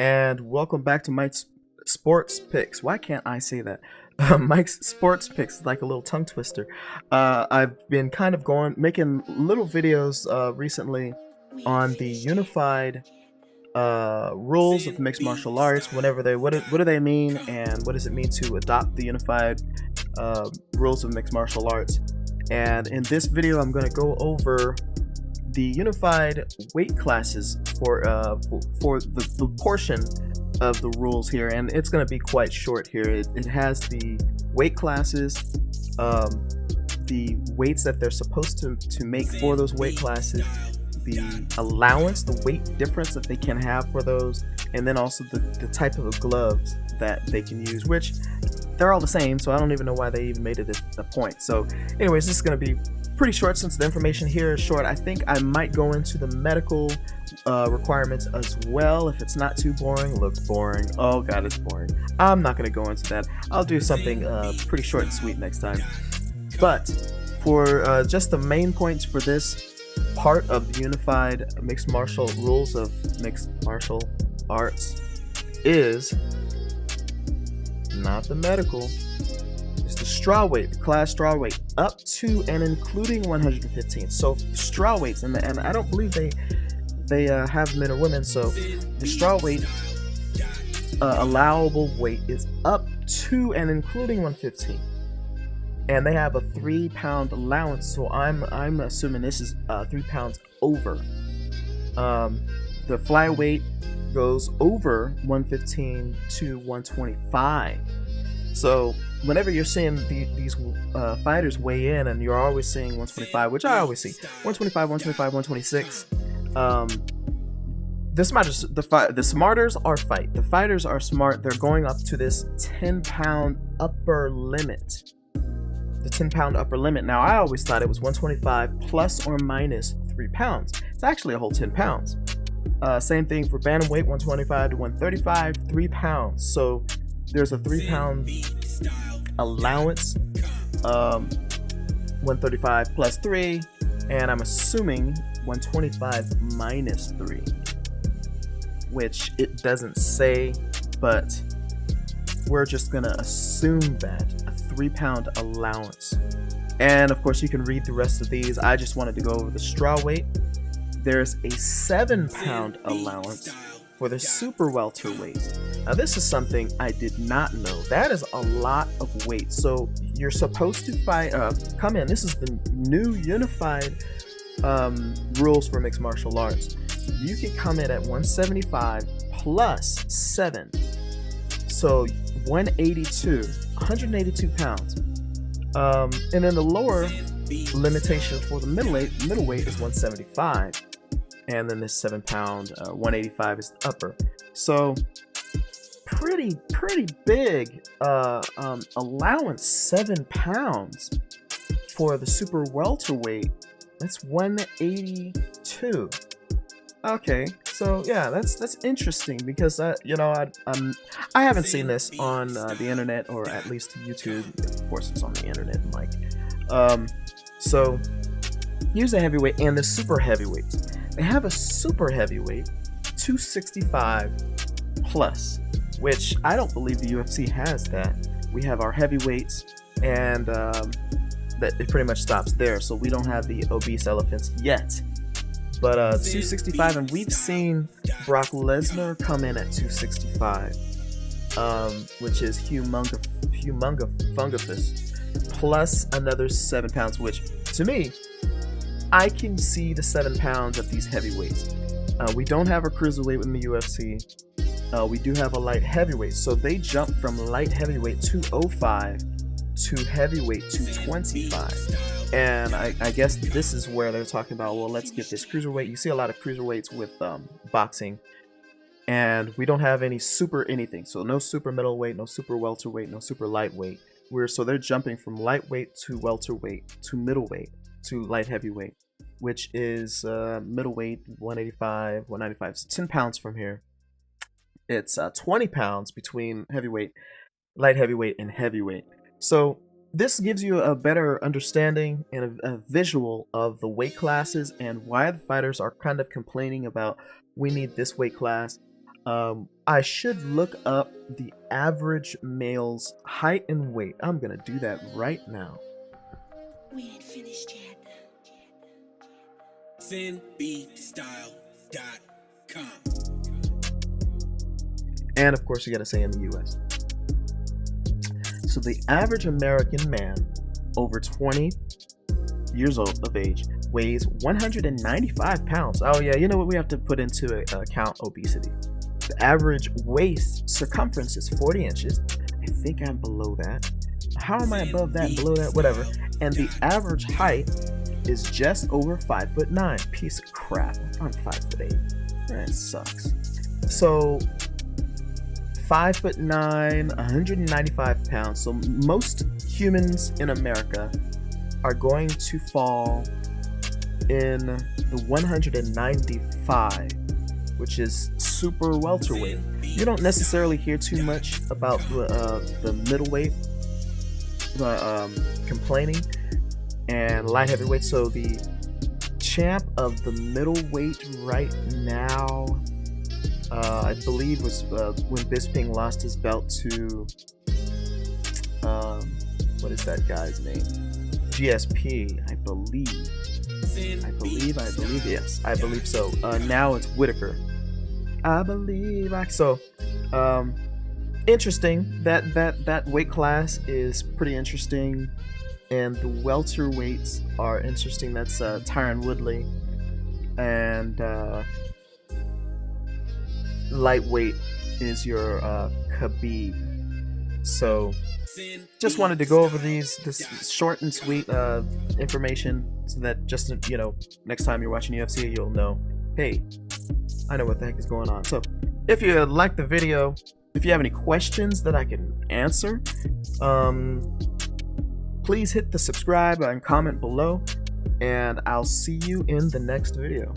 and welcome back to Mike's Sports Picks. Why can't I say that? Mike's Sports Picks is like a little tongue twister. I've been kind of making little videos recently on the unified rules of mixed martial arts. What do they mean, and what does it mean to adopt the unified rules of mixed martial arts? And in this video, I'm going to go over the unified weight classes for the portion of the rules here, and it's going to be quite short here. It has the weight classes, the weights that they're supposed to make for those weight classes, the allowance, the weight difference that they can have for those, and then also the type of gloves that they can use, which they're all the same, so I don't even know why they even made it a point. So anyways, this is going to be pretty short since the information here is short. I think I might go into the medical requirements as well if it's not too boring. Looks boring. Oh god, it's boring. I'm not going to go into that. I'll do something pretty short and sweet next time. But for just the main points for this part of the unified mixed martial rules of mixed martial arts is not the medical. It's the straw weight, the class straw weight, up to and including 115. So straw weights, and I don't believe they have men or women. So the straw weight allowable weight is up to and including 115, and they have a 3-pound allowance. So I'm assuming this is 3 pounds over. The flyweight goes over 115 to 125. So whenever you're seeing these fighters weigh in, and you're always seeing 125, which I always see 125, 125, 126. The smarters are fight. The fighters are smart. They're going up to this 10-pound upper limit. The 10-pound upper limit. Now I always thought it was 125 plus or minus 3 pounds. It's actually a whole 10 pounds. Same thing for bantamweight, 125 to 135, 3 pounds. So there's a 3-pound allowance, 135 plus 3, and I'm assuming 125 minus 3, which it doesn't say, but we're just gonna assume that a 3-pound allowance. And of course you can read the rest of these. I just wanted to go over the straw weight. There's a 7-pound allowance for the super welterweight. Now this is something I did not know. That is a lot of weight. So you're supposed to come in. This is the new unified rules for mixed martial arts. You can come in at 175 plus 7. So 182 pounds. And then the lower limitation for the middleweight is 175. And then this 7-pound 185 is the upper. So pretty big allowance. 7 pounds for the super welterweight. That's 182. Okay, so yeah, that's interesting because I haven't seen this on the internet, or at least YouTube. Of course, it's on the internet, Mike. So here's the heavyweight and the super heavyweights. They have a super heavyweight, 265 plus, which I don't believe the UFC has that. We have our heavyweights, and that it pretty much stops there. So we don't have the obese elephants yet. But 265, and we've seen Brock Lesnar come in at 265, which is humongous, plus another 7 pounds, which to me, I can see the 7 pounds of these heavyweights. We don't have a cruiserweight in the UFC. We do have a light heavyweight, so they jump from light heavyweight 205 to heavyweight 225. And I guess this is where they're talking about, well, let's get this cruiserweight. You see a lot of cruiserweights with boxing, and we don't have any super anything. So no super middleweight, no super welterweight, no super lightweight. So they're jumping from lightweight to welterweight to middleweight to light heavyweight, which is middleweight 185, 195. It's 10 pounds from here. It's 20 pounds between heavyweight, light heavyweight, and heavyweight. So this gives you a better understanding and a visual of the weight classes and why the fighters are kind of complaining about, we need this weight class. I should look up the average male's height and weight. I'm gonna do that right now. We ain't finished yet. ZenBeatStyle.com. And of course, you gotta say in the US. So the average American man over 20 years old of age weighs 195 pounds. Oh yeah, you know what? We have to put into account obesity. The average waist circumference is 40 inches. I think I'm below that. How am I above that, below that, whatever. And the average height is just over 5'9". Piece of crap. I'm 5'8". That sucks. So 5'9", 195 pounds. So most humans in America are going to fall in the 195, which is super welterweight. You don't necessarily hear too much about the middleweight complaining and light heavyweight. So the champ of the middleweight right now, I believe, was when Bisping lost his belt to what is that guy's name? GSP, I believe. Yes, I believe so. Now it's Whitaker. I believe. Interesting. That weight class is pretty interesting, and the welterweights are interesting. That's Tyron Woodley, and lightweight is your Khabib. So just wanted to go over this short and sweet information, so that just, you know, next time you're watching UFC, you'll know, hey, I know what the heck is going on. So if you like the video, if you have any questions that I can answer, please hit the subscribe and comment below, and I'll see you in the next video.